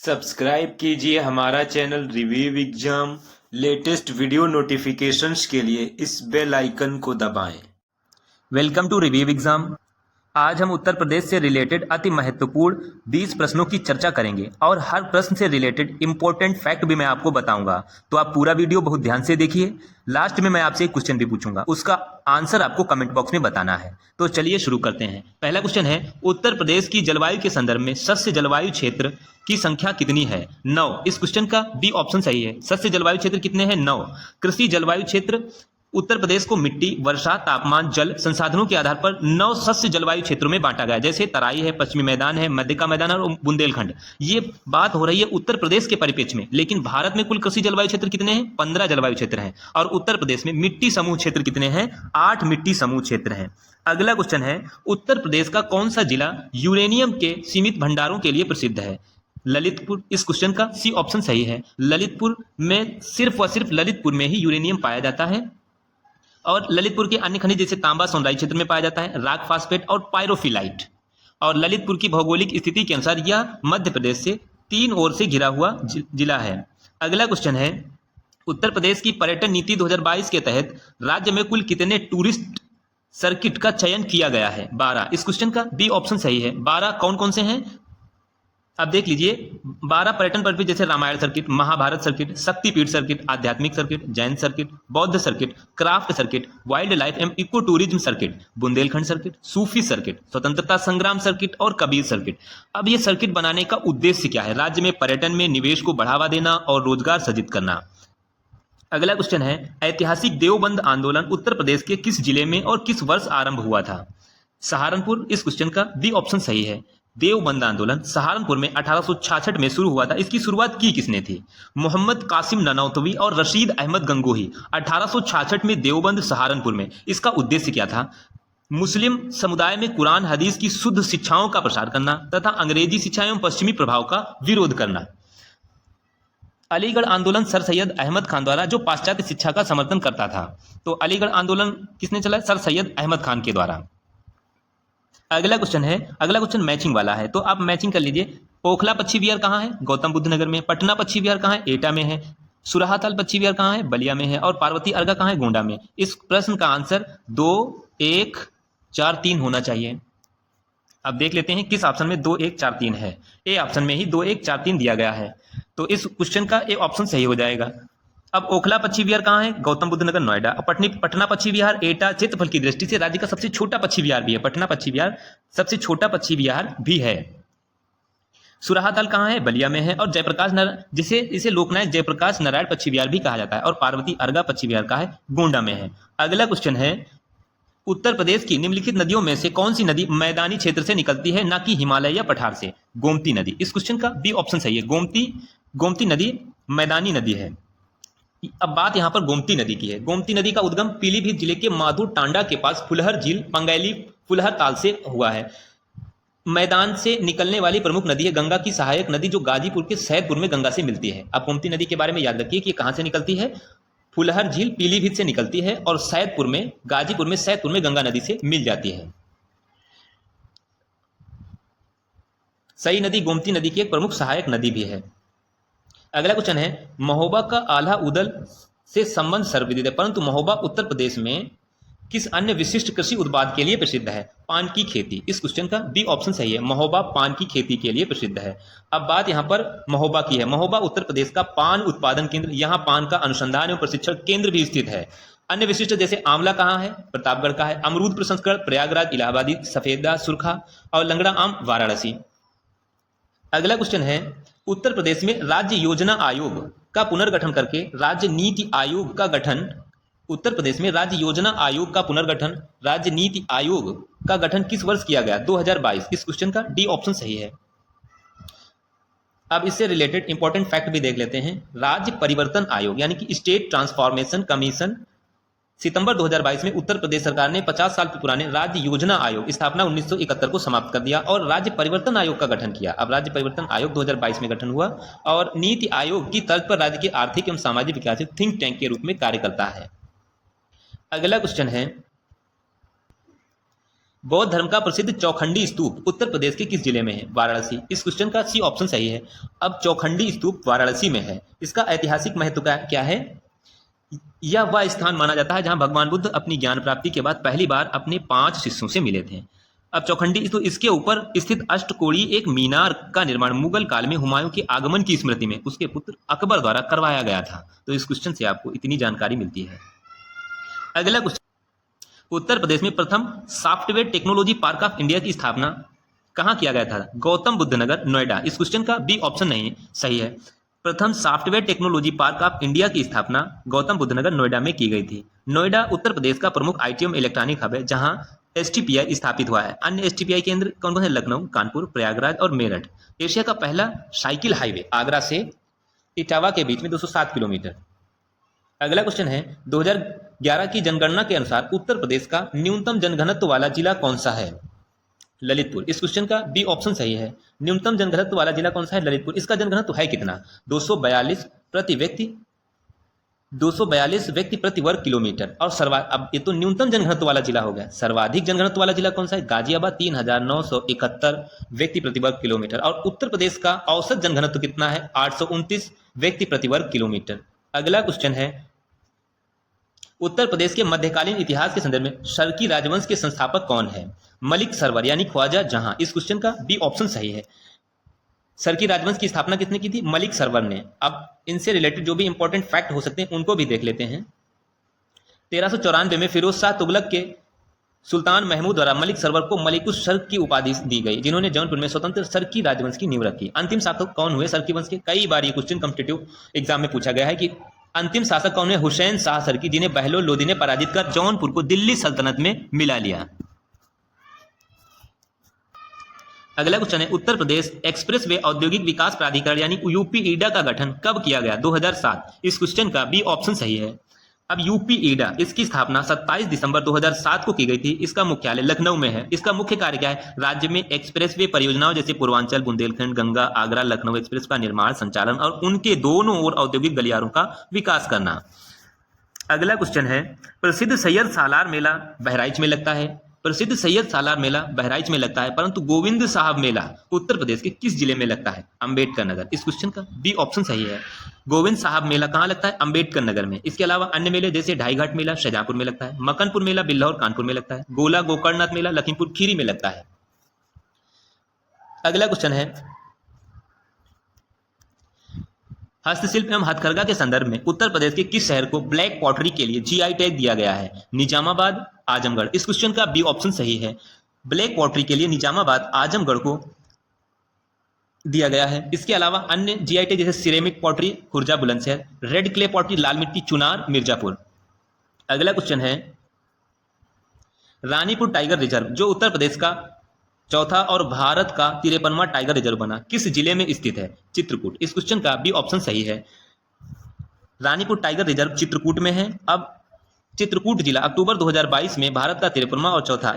Subscribe कीजिए हमारा channel Review Exam latest video notifications के लिए इस बेल आइकन को दबाएं। Welcome to Review Exam. आज हम उत्तर प्रदेश से रिलेटेड अति महत्वपूर्ण 20 प्रश्नों की चर्चा करेंगे और हर प्रश्न से रिलेटेड इंपॉर्टेंट फैक्ट भी मैं आपको बताऊंगा। तो आप पूरा वीडियो बहुत ध्यान से देखिए। लास्ट में मैं आपसे एक क्वेश्चन भी पूछूंगा, उसका आंसर आपको कमेंट बॉक्स में बताना है। तो चलिए शुरू करते हैं। पहला क्वेश्चन है, उत्तर प्रदेश की जलवायु के संदर्भ में सस्य जलवायु क्षेत्र की संख्या कितनी है? 9। इस क्वेश्चन का बी ऑप्शन सही है। सस्य जलवायु क्षेत्र कितने हैं? 9। कृषि जलवायु क्षेत्र उत्तर प्रदेश को मिट्टी, वर्षा, तापमान, जल संसाधनों के आधार पर 9 सस्य जलवायु क्षेत्रों में बांटा गया है। जैसे तराई है, पश्चिमी मैदान है, मध्य का मैदान और बुंदेलखंड। ये बात हो रही है उत्तर प्रदेश के परिप्रेक्ष्य में, लेकिन भारत में कुल कृषि जलवायु क्षेत्र कितने हैं? 15 जलवायु क्षेत्र हैं। और उत्तर प्रदेश में मिट्टी समूह क्षेत्र कितने हैं? 8 मिट्टी समूह क्षेत्र हैं। अगला क्वेश्चन है, उत्तर प्रदेश का कौन सा जिला यूरेनियम के सीमित भंडारों के लिए प्रसिद्ध है? ललितपुर। इस क्वेश्चन का सी ऑप्शन सही है। ललितपुर में सिर्फ व सिर्फ ललितपुर में ही यूरेनियम पाया जाता है और ललितपुर के अन्य खनिज जैसे तांबा सोनराई क्षेत्र में पाया जाता है, राक फास्फेट और पायरोफिलाइट। और ललितपुर की भौगोलिक स्थिति के अनुसार यह मध्य प्रदेश से 3 ओर से घिरा हुआ जिला है। अगला क्वेश्चन है, उत्तर प्रदेश की पर्यटन नीति 2022 के तहत राज्य में कुल कितने टूरिस्ट सर्किट का चयन किया गया है? 12। इस क्वेश्चन का बी ऑप्शन सही है। 12 कौन कौन से हैं? अब देख लीजिए, 12 पर्यटन पर्यटन जैसे रामायण सर्किट, महाभारत सर्किट, शक्तिपीठ सर्किट, आध्यात्मिक सर्किट, जैन सर्किट, बौद्ध circuit, craft circuit, wild life एवं eco tourism circuit, Bundelkhand circuit, Sufi circuit, स्वतंत्रता संग्राम सर्किट और कबीर सर्किट। अब ये सर्किट बनाने का उद्देश्य क्या है? राज्य में पर्यटन में निवेश को बढ़ावा देना और रोजगार सृजित करना। अगला क्वेश्चन है, ऐतिहासिक देवबंद आंदोलन उत्तर प्रदेश के किस जिले में और किस वर्ष आरंभ हुआ था? सहारनपुर। इस क्वेश्चन का बी ऑप्शन सही है। देवबंद आंदोलन सहारनपुर में 1866 में शुरू हुआ था। इसकी शुरुआत की किसने थी? मोहम्मद कासिम ननौतवी और रशीद अहमद गंगोही। 1866 में देवबंद सहारनपुर में। इसका उद्देश्य क्या था? मुस्लिम समुदाय में कुरान हदीस की शुद्ध शिक्षाओं का प्रसार करना तथा अंग्रेजी शिक्षा एवं पश्चिमी प्रभाव का विरोध करना। अलीगढ़ आंदोलन सर सैयद अहमद खान द्वारा, जो पाश्चात्य शिक्षा का समर्थन करता था। तो अलीगढ़ आंदोलन किसने चलाया? सर सैयद अहमद खान के द्वारा। अगला क्वेश्चन है, अगला क्वेश्चन मैचिंग वाला है, तो आप मैचिंग कर लीजिए। ओखला पक्षी विहार कहाँ है? गौतम बुद्ध नगर में। पटना पक्षी विहार कहाँ है? एटा में है। सुराहाताल पक्षी विहार कहाँ है? बलिया में है। और पार्वती अर्गा कहाँ है? गोंडा में। इस प्रश्न का आंसर 2, 1, 4, 3 होना चाहिए। अब देख लेते हैं किस ऑप्शन में 2, 1, 4, 3 है। ए ऑप्शन में ही 2, 1, 4, 3 दिया गया है, तो इस क्वेश्चन का ए ऑप्शन सही हो जाएगा। अब ओखला पक्षी विहार कहाँ है? गौतम बुद्ध नगर, नोएडा। पटना पक्षी विहार एटा क्षेत्रफल की दृष्टि से राज्य का सबसे छोटा पक्षी विहार भी है। पटना पक्षी विहार सबसे छोटा पक्षी विहार भी है। सुराहाताल कहाँ है? बलिया में है। और जयप्रकाश जिसे इसे लोकनायक जयप्रकाश नारायण पक्षी विहार भी कहा जाता है। और पार्वती अर्गा पक्षी विहार कहाँ है? गोंडा में है। अगला क्वेश्चन है, उत्तर प्रदेश की निम्नलिखित नदियों में से कौन सी नदी मैदानी क्षेत्र से निकलती है, ना कि हिमालय या पठार से? गोमती नदी। इस क्वेश्चन का बी ऑप्शन सही है। गोमती नदी मैदानी नदी है। अब बात यहां पर गोमती नदी की है। गोमती नदी का उद्गम पीलीभीत जिले के माधुर टांडा के पास फुलहर झील, पंगैली फुलहर ताल से हुआ है। मैदान से निकलने वाली प्रमुख नदी है। गंगा की सहायक नदी जो गाजीपुर के सैदपुर में गंगा से मिलती है। अब गोमती नदी के बारे में याद रखिए कि कहां से निकलती है? फुलहर झील पीलीभीत से निकलती है और सैदपुर में, गाजीपुर में, सैदपुर में गंगा नदी से मिल जाती है। सई नदी गोमती नदी की एक प्रमुख सहायक नदी भी है। अगला क्वेश्चन है, महोबा का आल्हा उदल से संबंध सर्वविदित है, परंतु महोबा उत्तर प्रदेश में किस अन्य विशिष्ट कृषि उत्पाद के लिए प्रसिद्ध है? पान की खेती। इस क्वेश्चन का बी ऑप्शन सही है। महोबा पान की खेती के लिए प्रसिद्ध है। अब बात यहां पर महोबा की है। महोबा उत्तर प्रदेश का पान उत्पादन केंद्र, यहां पान का अनुसंधान एवं प्रशिक्षण केंद्र भी स्थित है। अन्य विशिष्ट जैसे आंवला कहाँ है? प्रतापगढ़ का है। अमरूद प्रसंस्करण प्रयागराज, इलाहाबादी, सफेदा सुरखा और लंगड़ा आम वाराणसी। अगला क्वेश्चन है, उत्तर प्रदेश में राज्य योजना आयोग का पुनर्गठन करके राज्य नीति आयोग का गठन, उत्तर प्रदेश में राज्य योजना आयोग का पुनर्गठन, राज्य नीति आयोग का गठन किस वर्ष किया गया? 2022। इस क्वेश्चन का डी ऑप्शन सही है। अब इससे रिलेटेड इंपॉर्टेंट फैक्ट भी देख लेते हैं। राज्य परिवर्तन आयोग यानी कि स्टेट ट्रांसफॉर्मेशन कमीशन सितंबर 2022 में उत्तर प्रदेश सरकार ने 50 साल पुराने राज्य योजना आयोग स्थापना 1971 को समाप्त कर दिया और राज्य परिवर्तन आयोग का गठन किया। अब राज्य परिवर्तन आयोग 2022 में गठन हुआ और नीति आयोग की तर्ज पर राज्य के आर्थिक एवं सामाजिक विकास थिंक टैंक के रूप में कार्य करता है। अगला क्वेश्चन है, बौद्ध धर्म का प्रसिद्ध चौखंडी स्तूप उत्तर प्रदेश के किस जिले में है? वाराणसी। इस क्वेश्चन का सी ऑप्शन सही है। अब चौखंडी स्तूप वाराणसी में है। इसका ऐतिहासिक महत्व क्या है? यह वह स्थान माना जाता है जहां भगवान बुद्ध अपनी ज्ञान प्राप्ति के बाद पहली बार अपने 5 शिष्यों से मिले थे। अब चौखंडी तो इसके ऊपर स्थित अष्टकोणीय एक मीनार का निर्माण मुगल काल में हुमायूं के आगमन की स्मृति में उसके पुत्र अकबर द्वारा करवाया गया था। तो इस क्वेश्चन से आपको इतनी जानकारी मिलती है। अगला क्वेश्चन, उत्तर प्रदेश में प्रथम software technology park of India की स्थापना कहाँ किया गया था? गौतम बुद्ध नगर, नोएडा। इस क्वेश्चन का बी ऑप्शन नहीं सही है। प्रथम software technology park of India की स्थापना गौतम बुद्ध नगर, नोएडा में की गई थी। नोएडा उत्तर प्रदेश का प्रमुख आईटी एवं इलेक्ट्रॉनिक हब है जहां एसटीपीआई स्थापित हुआ है। अन्य एसटीपीआई केंद्र कौन कौन है? लखनऊ, कानपुर, प्रयागराज और मेरठ। एशिया का पहला साइकिल हाईवे आगरा से इटावा के बीच में 207 किलोमीटर। अगला क्वेश्चन है, 2011 की जनगणना के अनुसार उत्तर प्रदेश का न्यूनतम जनघनत्व वाला जिला कौन सा है? ललितपुर। इस क्वेश्चन का बी ऑप्शन सही है। न्यूनतम जनघनत्व वाला जिला कौन सा है? ललितपुर। इसका जनघनत्व है कितना? 242 व्यक्ति प्रति वर्ग किलोमीटर। और अब ये तो न्यूनतम जनघनत्व वाला जिला हो गया। सर्वाधिक जनघनत्व वाला जिला कौन सा है? गाजियाबाद, 3971 व्यक्ति प्रति वर्ग किलोमीटर। और उत्तर प्रदेश का औसत जनघनत्व कितना है? 829 व्यक्ति प्रति वर्ग किलोमीटर। अगला क्वेश्चन है, उत्तर प्रदेश के मध्यकालीन इतिहास के संदर्भ में सरकी राजवंश के संस्थापक कौन है? मलिक सरवर यानी ख्वाजा जहां। इस क्वेश्चन का बी ऑप्शन सही है। सरकी राजवंश की स्थापना किसने की थी? मलिक सरवर ने। अब इनसे रिलेटेड जो भी इंपॉर्टेंट फैक्ट हो सकते हैं उनको भी देख लेते हैं। 1394 में फिरोज शाह तुगलक के सुल्तान महमूद द्वारा मलिक सरवर को मलिकुस सर्क की उपाधि दी गई, जिन्होंने जौनपुर में स्वतंत्र सरकी राजवंश की नींव रखी। अंतिम शासक कौन हुए सरकी वंश के? कई बार ये क्वेश्चन कॉम्पिटिटिव एग्जाम में पूछा गया है कि अंतिम शासक कौन है? हुसैन शाह सरकी, जिन्हें बहलोल लोदी ने पराजित कर जौनपुर को दिल्ली सल्तनत में मिला लिया। अगला क्वेश्चन है, उत्तर प्रदेश एक्सप्रेस वे औद्योगिक विकास प्राधिकरण यानी यूपी ईडा का गठन कब किया गया? 2007। इस क्वेश्चन का बी ऑप्शन सही है। अब यूपी ईडा, इसकी स्थापना 27 दिसंबर 2007 को की गई थी। इसका मुख्यालय लखनऊ में है। इसका मुख्य कार्य क्या है? राज्य में एक्सप्रेस वे परियोजनाओं जैसे पूर्वांचल, बुंदेलखंड, गंगा, आगरा, लखनऊ एक्सप्रेस का निर्माण, संचालन और उनके दोनों ओर औद्योगिक गलियारों का विकास करना। अगला क्वेश्चन है, प्रसिद्ध सैयद सालार मेला बहराइच में लगता है। प्रसिद्ध सैयद सालार मेला बहराइच में लगता है, परंतु गोविंद साहब मेला उत्तर प्रदेश के किस जिले में लगता है? अंबेडकर नगर। इस क्वेश्चन का बी ऑप्शन सही है। गोविंद साहब मेला कहाँ लगता है? अंबेडकर नगर में। इसके अलावा अन्य मेले जैसे ढाई घाट मेला शाहजहांपुर में लगता है, मकनपुर मेला बिल्हौर कानपुर में लगता है, गोला गोकर्णनाथ मेला लखीमपुर खीरी में लगता है। अगला क्वेश्चन है, हस्तशिल्प एवं हथकरघा के संदर्भ में उत्तर प्रदेश के किस शहर को ब्लैक पॉटरी के लिए जीआई टैग दिया गया है? निजामाबाद, आजमगढ़। इस क्वेश्चन का बी ऑप्शन सही है। ब्लैक पॉटरी के लिए निजामाबाद, आजमगढ़ को दिया गया है। इसके अलावा अन्य जीआई टैग जैसे ceramic pottery Khurja Bulandshahr, red clay pottery लाल मिट्टी चुनार मिर्जापुर। अगला क्वेश्चन है, रानीपुर टाइगर रिजर्व जो उत्तर प्रदेश का चौथा और भारत का 53वां टाइगर रिजर्व बना, किस जिले में स्थित है? चित्रकूट। इस क्वेश्चन का बी ऑप्शन सही है। रानीपुर टाइगर रिजर्व चित्रकूट में है। अब चित्रकूट जिला अक्टूबर 2022 में भारत का 53वां और चौथा।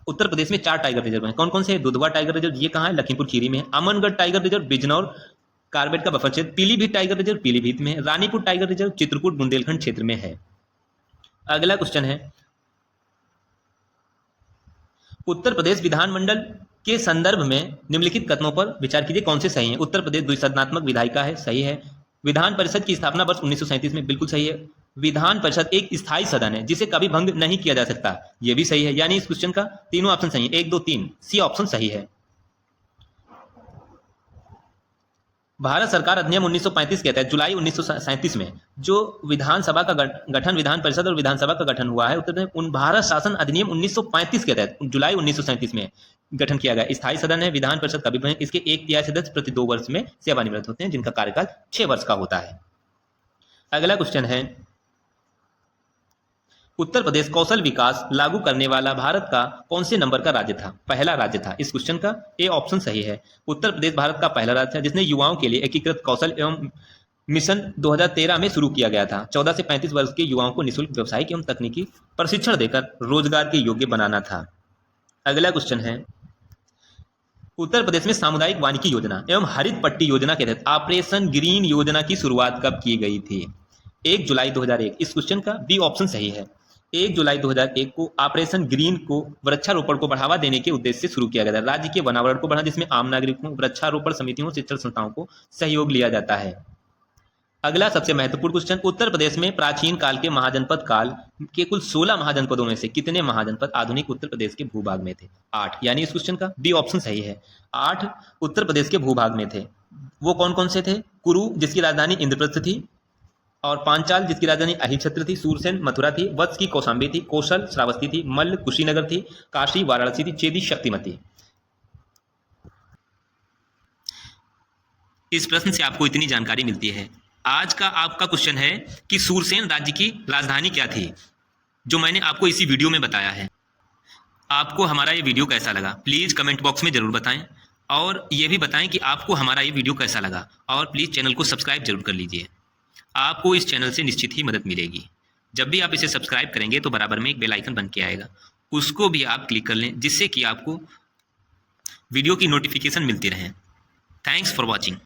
उत्तर प्रदेश में 4 टाइगर रिजर्व हैं। कौन कौन से? दुधवा टाइगर रिजर्व, ये कहाँ है? लखीमपुर खीरी में है। Amangarh tiger reserve Bijnor Corbett का बफर क्षेत्र। पीलीभीत टाइगर रिजर्व पीलीभीत में है। रानीपुर टाइगर रिजर्व चित्रकूट बुंदेलखंड क्षेत्र में है। अगला क्वेश्चन है, उत्तर प्रदेश विधानमंडल के संदर्भ में निम्नलिखित कथनों पर विचार कीजिए, कौन से सही हैं? उत्तर प्रदेश द्विसदनात्मक विधायिका है, सही है। विधान परिषद की स्थापना वर्ष 1937 में, बिल्कुल सही है। विधान परिषद एक स्थायी सदन है जिसे कभी भंग नहीं किया जा सकता, यह भी सही है। यानी इस क्वेश्चन का तीनों ऑप्शन सही है, 1, 2, 3, सी ऑप्शन सही है। भारत सरकार अधिनियम 1935 कहता है जुलाई 1937 में जो विधानसभा का गठन, विधान परिषद और विधानसभा का गठन हुआ है उत्तर प्रदेश, उन भारत शासन अधिनियम 1935 के तहत जुलाई 1937 में गठन किया गया। स्थायी सदन है। विधान परिषद कभी भी, इसके 1/3 सदस्य प्रति 2 वर्ष में सेवानिवृत्त होते हैं, जिनका कार्यकाल 6 वर्ष का होता है। अगला क्वेश्चन है, उत्तर प्रदेश कौशल विकास लागू करने वाला भारत का कौन से नंबर का राज्य था? पहला राज्य था। इस क्वेश्चन का ए ऑप्शन सही है। उत्तर प्रदेश भारत का पहला राज्य था जिसने युवाओं के लिए एकीकृत कौशल एवं मिशन 2013 में शुरू किया गया था। 14 से 35 वर्ष के युवाओं को निःशुल्क व्यावसायिक एवं तकनीकी प्रशिक्षण देकर रोजगार के योग्य बनाना था। अगला क्वेश्चन है, उत्तर प्रदेश में सामुदायिक वानिकी योजना एवं हरित पट्टी योजना के तहत ऑपरेशन ग्रीन योजना की शुरुआत कब की गई थी? 1 जुलाई 2001। इस क्वेश्चन का बी ऑप्शन सही है। 1 जुलाई 2001 को ऑपरेशन ग्रीन को वृक्षारोपण को बढ़ावा देने के उद्देश्य से शुरू किया गया था। राज्य के वनावरण को बढ़ाना, जिसमें आम नागरिकों, वृक्षारोपण समितियों, शिक्षण संस्थाओं को सहयोग लिया जाता है। अगला सबसे महत्वपूर्ण क्वेश्चन, उत्तर प्रदेश में प्राचीन काल के महाजनपद काल के कुल 16 महाजनपदों में से कितने महाजनपद आधुनिक उत्तर प्रदेश के भूभाग में थे? 8, यानी इस क्वेश्चन का डी ऑप्शन सही है। 8 उत्तर प्रदेश के भूभाग में थे। वो कौन कौन से थे? कुरु, जिसकी राजधानी इंद्रप्रस्थ थी, और पांचाल, जिसकी राजधानी अहिछत्र थी, सूरसेन मथुरा थी, वत्स की कौशाम्बी थी, कौशल श्रावस्ती थी, मल्ल कुशीनगर थी, काशी वाराणसी थी, चेदी शक्तिमती। इस प्रश्न से आपको इतनी जानकारी मिलती है। आज का आपका क्वेश्चन है कि सूरसेन राज्य की राजधानी क्या थी, जो मैंने आपको इसी वीडियो में बताया है। आपको हमारा ये वीडियो कैसा लगा प्लीज़ कमेंट बॉक्स में ज़रूर बताएं, और ये भी बताएं कि आपको हमारा ये वीडियो कैसा लगा, और प्लीज़ चैनल को सब्सक्राइब जरूर कर लीजिए। आपको इस चैनल से निश्चित ही मदद मिलेगी। जब भी आप इसे सब्सक्राइब करेंगे तो बराबर में एक बेल आइकन बन के आएगा, उसको भी आप क्लिक कर लें, जिससे कि आपको वीडियो की नोटिफिकेशन मिलती रहे। Thanks for watching.